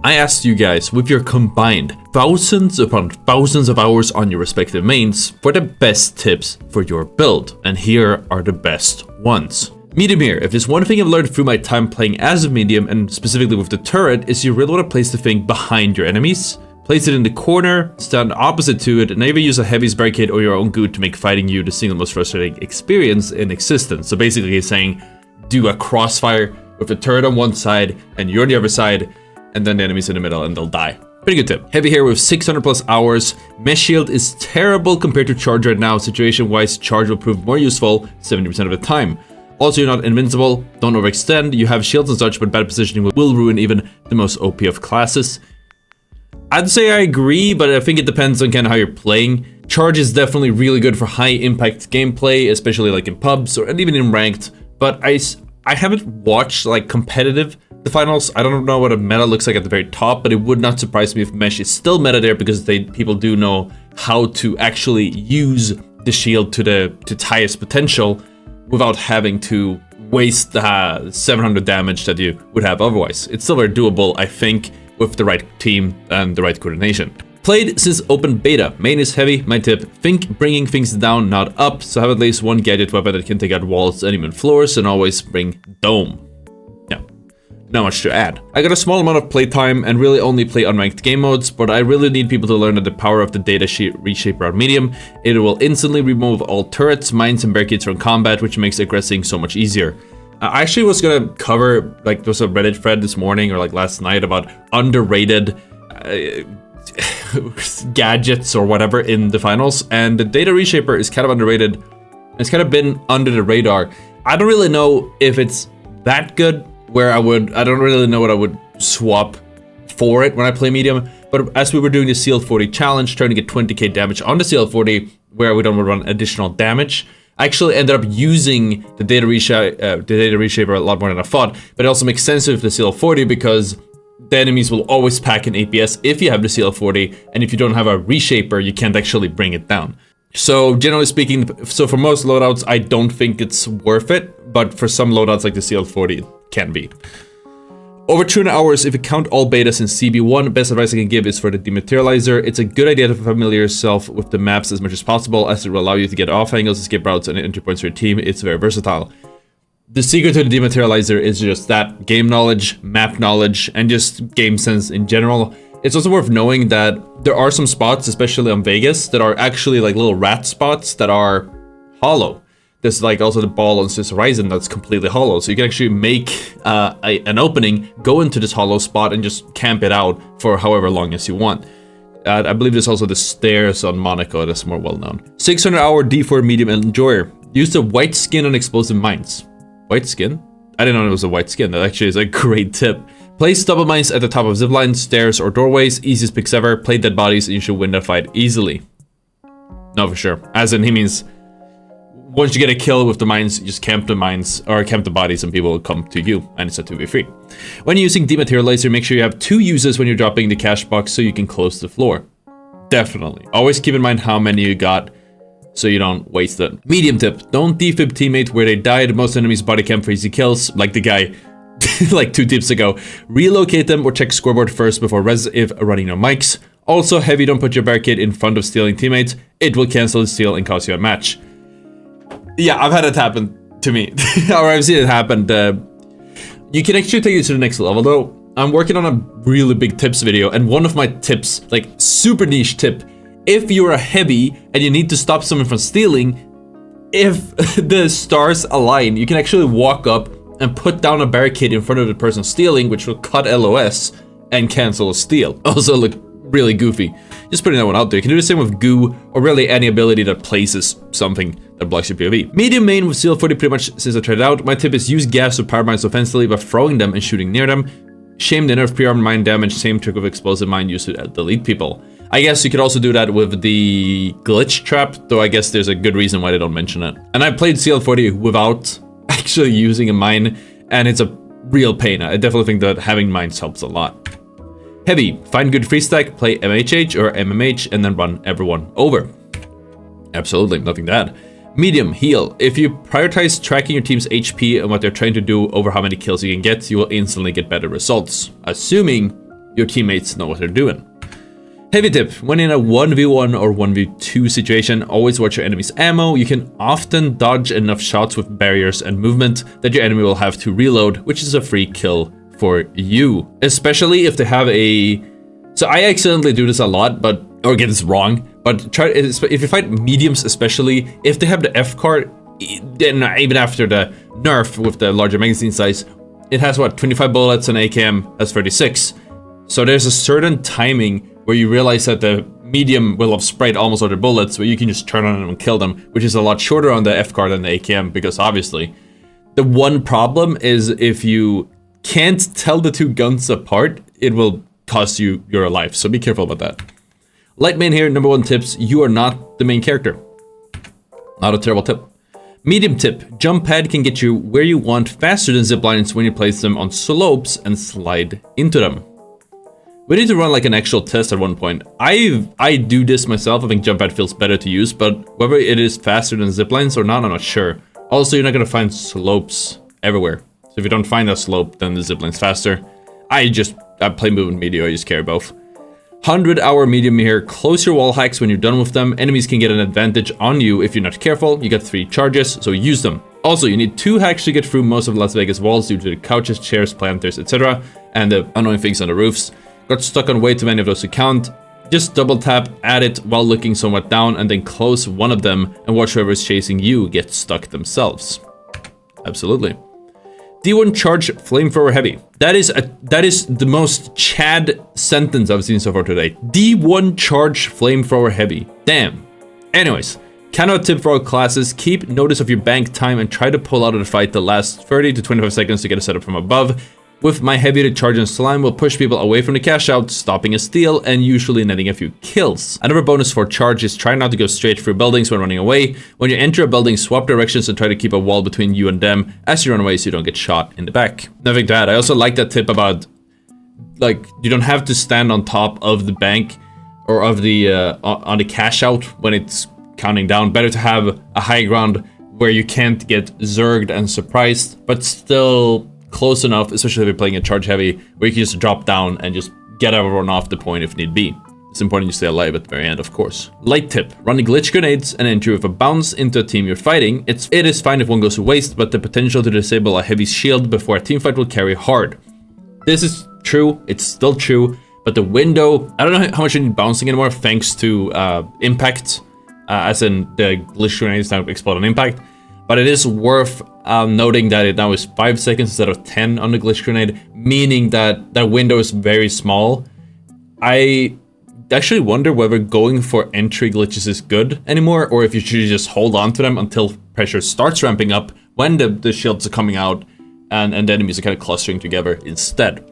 I asked you guys, with your combined thousands upon thousands of hours on your respective mains, for the best tips for your build, and here are the best ones. Medium here. If there's one thing I've learned through my time playing as a medium, and specifically with the turret, is you really want to place the thing behind your enemies. Place it in the corner, stand opposite to it, and either use a heavy's barricade or your own goo to make fighting you the single most frustrating experience in existence. So basically he's saying, do a crossfire with the turret on one side and you're on the other side, and then the enemy's in the middle and they'll die. Pretty good tip. Heavy here with 600 plus hours. Mesh shield is terrible compared to charge right now. Situation wise, charge will prove more useful 70% of the time. Also, you're not invincible, don't overextend, you have shields and such, but bad positioning will ruin even the most OP of classes. I'd say I agree, but I think it depends on kind of how you're playing. Charge is definitely really good for high impact gameplay, especially like in pubs and even in ranked, but I haven't watched like competitive the finals. I don't know what a meta looks like at the very top, but it would not surprise me if Mesh is still meta there because people do know how to actually use the shield to its highest potential without having to waste the 700 damage that you would have otherwise. It's still very doable, I think, with the right team and the right coordination. Played since open beta. Main is heavy. My tip, think bringing things down, not up. So have at least one gadget weapon that can take out walls and even floors, and always bring dome. Yeah, not much to add. I got a small amount of playtime and really only play unranked game modes, but I really need people to learn that the power of the data sheet reshaper on medium. It will instantly remove all turrets, mines, and barricades from combat, which makes aggressing so much easier. I actually was gonna cover, like, there was a Reddit thread this morning or like last night about underrated gadgets or whatever in the finals, and the data reshaper is kind of underrated. It's kind of been under the radar. I don't really know if it's that good where I don't really know what I would swap for it when I play medium, but as we were doing the CL40 challenge, trying to get 20k damage on the CL40 where we don't run additional damage, I actually ended up using the data reshaper a lot more than I thought, but it also makes sense with the CL40 because the enemies will always pack an APS if you have the CL40, and if you don't have a reshaper, you can't actually bring it down. So generally speaking, so for most loadouts, I don't think it's worth it, but for some loadouts like the CL40, it can be. Over 200 hours, if you count all betas in CB1, best advice I can give is for the dematerializer. It's a good idea to familiar yourself with the maps as much as possible, as it will allow you to get off angles, escape routes, and entry points for your team. It's very versatile. The secret to the dematerializer is just that game knowledge, map knowledge, and just game sense in general. It's also worth knowing that there are some spots, especially on Vegas, that are actually like little rat spots that are hollow. There's like also the ball on Swiss Horizon that's completely hollow. So you can actually make an opening, go into this hollow spot and just camp it out for however long as you want. I believe there's also the stairs on Monaco that's more well known. 600 hour D4 medium enjoyer. Use the white skin on explosive mines. White skin? I didn't know it was a white skin. That actually is a great tip. Place double mines at the top of ziplines, stairs, or doorways. Easiest picks ever. Play dead bodies and you should win that fight easily. No, for sure. As in, he means once you get a kill with the mines, you just camp the mines or camp the bodies and people will come to you, and it's a 2v3. When using dematerializer, make sure you have 2 uses when you're dropping the cash box so you can close the floor. Definitely. Always keep in mind how many you got so you don't waste it. Medium tip, don't defib teammate where they died. Most enemies body cam for easy kills, like the guy like 2 tips ago. Relocate them or check scoreboard first before res if running your mics. Also, heavy, don't put your barricade in front of stealing teammates. It will cancel the steal and cause you a match. Yeah, I've had it happen to me, or I've seen it happen. You can actually take it to the next level though. I'm working on a really big tips video, and one of my tips, like super niche tip, if you're a heavy and you need to stop someone from stealing, if the stars align, you can actually walk up and put down a barricade in front of the person stealing, which will cut LOS and cancel a steal. Also look really goofy. Just putting that one out there. You can do the same with goo, or really any ability that places something that blocks your POV. Medium main with CL40 pretty much since I tried it out. My tip is use gas or power mines offensively by throwing them and shooting near them. Shame the nerf pre-armed mine damage, same trick with explosive mine used to delete people. I guess you could also do that with the glitch trap, though I guess there's a good reason why they don't mention it. And I played CL40 without actually using a mine, and it's a real pain. I definitely think that having mines helps a lot. Heavy, find good free stack, play MHH or MMH, and then run everyone over. Absolutely, nothing to add. Medium, heal. If you prioritize tracking your team's HP and what they're trying to do over how many kills you can get, you will instantly get better results. Assuming your teammates know what they're doing. Heavy tip, when in a 1v1 or 1v2 situation, always watch your enemy's ammo. You can often dodge enough shots with barriers and movement that your enemy will have to reload, which is a free kill for you. Especially if they have a... So I accidentally do this a lot, or get this wrong, but if you fight mediums especially, if they have the F card, then even after the nerf with the larger magazine size, it has what, 25 bullets and AKM has 36. So there's a certain timing where you realize that the medium will have sprayed almost all their bullets, where you can just turn on them and kill them, which is a lot shorter on the F card than the AKM, because obviously. The one problem is if you can't tell the two guns apart, it will cost you your life, so be careful about that. Light main here, number 1 tips, you are not the main character. Not a terrible tip. Medium tip, jump pad can get you where you want faster than ziplines when you place them on slopes and slide into them. We need to run like an actual test at one point. I do this myself. I think jump pad feels better to use, but whether it is faster than ziplines or not, I'm not sure. Also, you're not gonna find slopes everywhere. So if you don't find a slope, then the zipline's faster. I play movement media, I just carry both. 100-hour medium here, close your wall hacks when you're done with them. Enemies can get an advantage on you if you're not careful. You got 3 charges, so use them. Also, you need 2 hacks to get through most of Las Vegas walls due to the couches, chairs, planters, etc. and the annoying things on the roofs. Got stuck on way too many of those to count. Just double tap at it while looking somewhat down and then close one of them and watch whoever is chasing you get stuck themselves. Absolutely. D1 charge flamethrower heavy. That is the most Chad sentence I've seen so far today. D1 charge flamethrower heavy. Damn. Anyways, cannot tip for all classes. Keep notice of your bank time and try to pull out of the fight the last 30 to 25 seconds to get a setup from above. With my heavy to charge and slime will push people away from the cash out, stopping a steal and usually netting a few kills. Another bonus for charge is try not to go straight through buildings when running away. When you enter a building, swap directions and try to keep a wall between you and them as you run away so you don't get shot in the back. Nothing to add. I also like that tip about, like, you don't have to stand on top of the bank or of the on the cash out when it's counting down. Better to have a high ground where you can't get zerged and surprised, but still close enough, especially if you're playing a charge heavy, where you can just drop down and just get everyone off the point if need be. It's important you stay alive at the very end, of course. Light tip, running glitch grenades and enter with a bounce into a team you're fighting. It is fine if one goes to waste, but the potential to disable a heavy shield before a team fight will carry hard. This is true, it's still true, but the window, I don't know how much you need bouncing anymore thanks to impact, as in the glitch grenades now explode on impact. But it is worth noting that it now is 5 seconds instead of 10 on the glitch grenade, meaning that that window is very small. I actually wonder whether going for entry glitches is good anymore, or if you should just hold on to them until pressure starts ramping up when the shields are coming out and the enemies are kind of clustering together instead.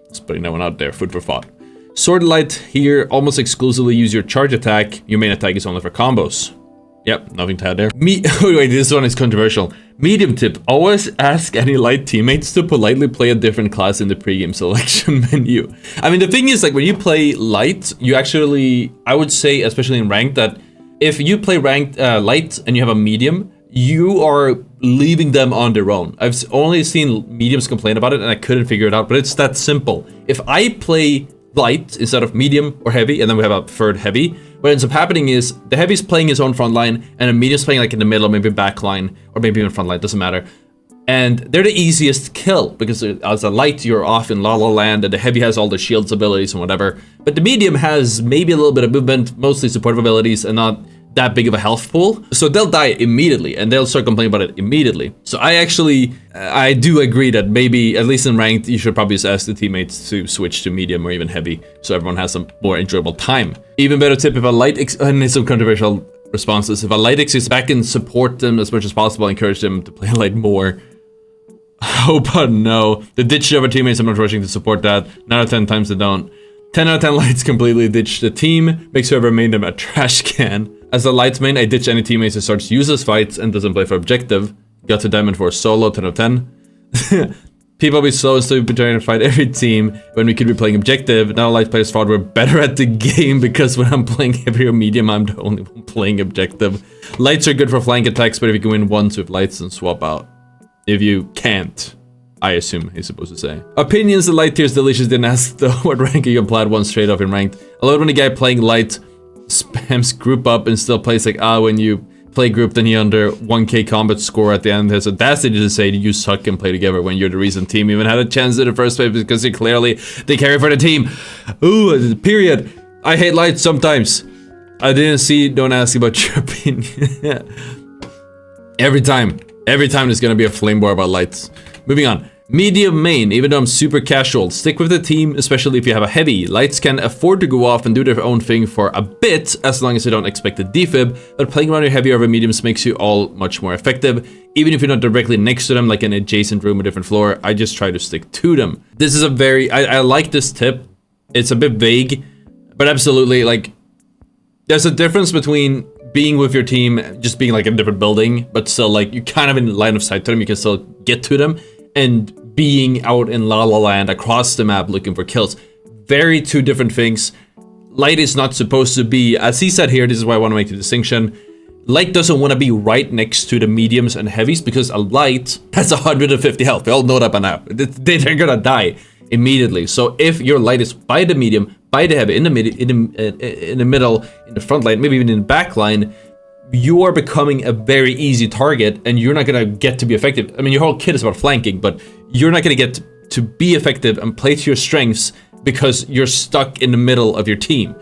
Just putting that one out there, food for thought. Sword light here, almost exclusively use your charge attack. Your main attack is only for combos. Yep, nothing to add there. Wait, this one is controversial. Medium tip, always ask any light teammates to politely play a different class in the pregame selection menu. I mean, the thing is, like, when you play light, you actually, I would say, especially in ranked, that if you play ranked light and you have a medium, you are leaving them on their own. I've only seen mediums complain about it and I couldn't figure it out, but it's that simple. If I play light instead of medium or heavy, and then we have a third heavy, what ends up happening is the heavy's playing his own front line and the medium's playing like in the middle, maybe back line, or maybe even front line, doesn't matter. And they're the easiest kill because as a light, you're off in La La Land and the heavy has all the shields abilities and whatever. But the medium has maybe a little bit of movement, mostly supportive abilities and not that big of a health pool. So they'll die immediately and they'll start complaining about it immediately. So I do agree that maybe, at least in ranked, you should probably just ask the teammates to switch to medium or even heavy so everyone has some more enjoyable time. Even better tip, if a light, and it's some controversial responses, if a light exists back and support them as much as possible, encourage them to play light more. Oh, but no. The ditch over teammates, I'm not rushing to support that. 9 out of 10 times they don't. 10 out of 10 lights completely ditch the team, makes whoever made them a trash can. As a lights main, I ditch any teammates who starts useless fights and doesn't play for objective. Got to diamond for solo, 10 out of 10. People be slow and still be trying to fight every team when we could be playing objective. Now light players thought we're better at the game because when I'm playing heavy or medium, I'm the only one playing objective. Lights are good for flank attacks, but if you can win once with lights, then swap out. If you can't, I assume he's supposed to say. Opinions, the light tier's delicious. Didn't ask though what rank you can plat one straight off in ranked. I love when a guy playing light spams group up and still plays like, when you play group, then you under 1k combat score at the end. Has audacity to say you suck and play together when you're the reason team even had a chance in the first place because they carry for the team. Ooh, period. I hate light sometimes. I didn't see, don't ask about your opinion. Every time there's gonna be a flame war about lights. Moving on. Medium main, even though I'm super casual, stick with the team, especially if you have a heavy. Lights can afford to go off and do their own thing for a bit, as long as you don't expect a defib, but playing around your heavy over mediums makes you all much more effective. Even if you're not directly next to them, like an adjacent room or different floor, I just try to stick to them. This is a very, I like this tip. It's a bit vague, but absolutely, like, there's a difference between being with your team, just being like in a different building, but still like you're kind of in line of sight to them, you can still get to them, and being out in La La Land across the map looking for kills. Very two different things. Light is not supposed to be, as he said here, this is why I want to make the distinction. Light doesn't want to be right next to the mediums and heavies because a light has 150 health. We all know that by now. They're gonna die immediately. So if your light is by the medium, by the heavy, in the middle, in the front line, maybe even in the back line, you are becoming a very easy target and you're not gonna get to be effective. I mean, your whole kit is about flanking, but you're not gonna get to be effective and play to your strengths because you're stuck in the middle of your team.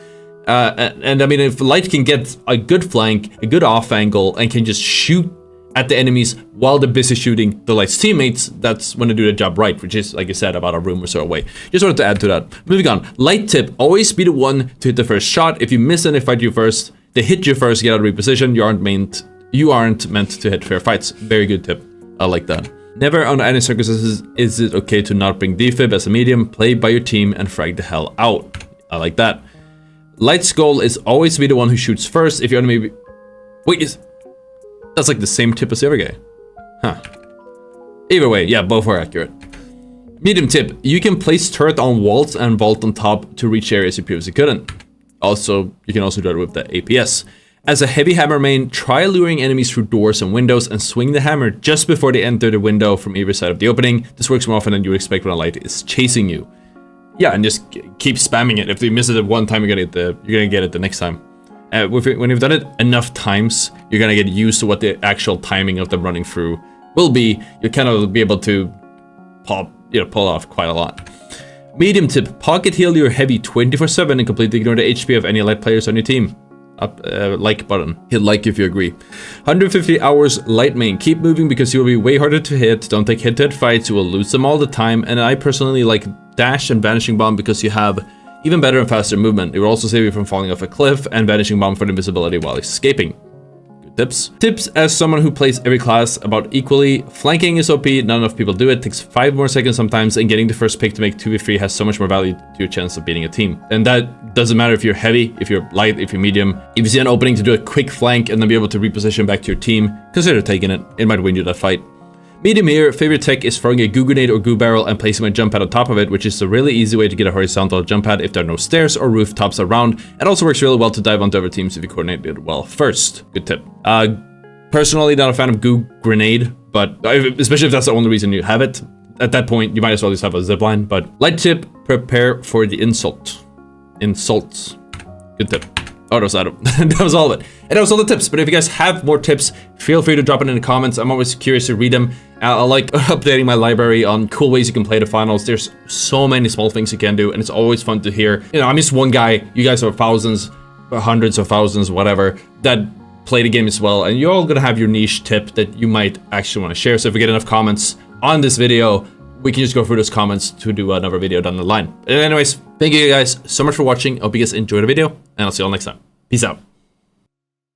And I mean, if light can get a good flank, a good off angle, and can just shoot at the enemies while they're busy shooting the light's teammates, that's when they do the job right, which is, like I said, about a room or so away. Just wanted to add to that. Moving on. Light tip, always be the one to hit the first shot. If you miss and they fight you first, they hit you first, get out of reposition. You aren't meant to hit fair fights. Very good tip. I like that. Never under any circumstances is it okay to not bring defib as a medium. Play by your team and frag the hell out. I like that. Light's goal is always to be the one who shoots first. If your enemy... Wait, that's like the same tip as the other guy. Huh. Either way, yeah, both are accurate. Medium tip. You can place turret on walls and vault on top to reach areas you previously couldn't. Also, you can also do it with the APS. As a heavy hammer main, try luring enemies through doors and windows and swing the hammer just before they enter the window from either side of the opening. This works more often than you would expect when a light is chasing you. Yeah, and just keep spamming it. If you miss it at one time, you're gonna get it the next time. When you've done it enough times, you're gonna get used to what the actual timing of them running through will be. You'll kind of be able to pull off quite a lot. Medium tip, pocket heal your heavy 24/7 and completely ignore the HP of any light players on your team. Like button. Hit like if you agree. 150 hours light main. Keep moving because you will be way harder to hit. Don't take hit-to-hit fights. You will lose them all the time. And I personally like dash and vanishing bomb because you have even better and faster movement. It will also save you from falling off a cliff, and vanishing bomb for the invisibility while escaping. Good tips. Tips as someone who plays every class about equally. Flanking is OP, not enough people do it. Takes 5 more seconds sometimes, and getting the first pick to make 2v3 has so much more value to your chance of beating a team. And that doesn't matter if you're heavy, if you're light, if you're medium. If you see an opening to do a quick flank and then be able to reposition back to your team, consider taking it. It might win you that fight. Medium here, favorite tech is throwing a goo grenade or goo barrel and placing a jump pad on top of it, which is a really easy way to get a horizontal jump pad if there are no stairs or rooftops around. It also works really well to dive onto other teams if you coordinate it well first. Good tip. Personally, not a fan of goo grenade, but especially if that's the only reason you have it. At that point, you might as well just have a zipline. But light tip, prepare for the insult. Insults. Good tip. Oh, that was all of it. And that was all the tips. But if you guys have more tips, feel free to drop it in the comments. I'm always curious to read them. I like updating my library on cool ways you can play the finals. There's so many small things you can do, and it's always fun to hear. You know, I'm just one guy. You guys are thousands, hundreds of thousands, whatever, that play the game as well. And you're all gonna have your niche tip that you might actually want to share. So if we get enough comments on this video, we can just go through those comments to do another video down the line. And anyways, thank you guys so much for watching. I hope you guys enjoyed the video, and I'll see you all next time. Peace out.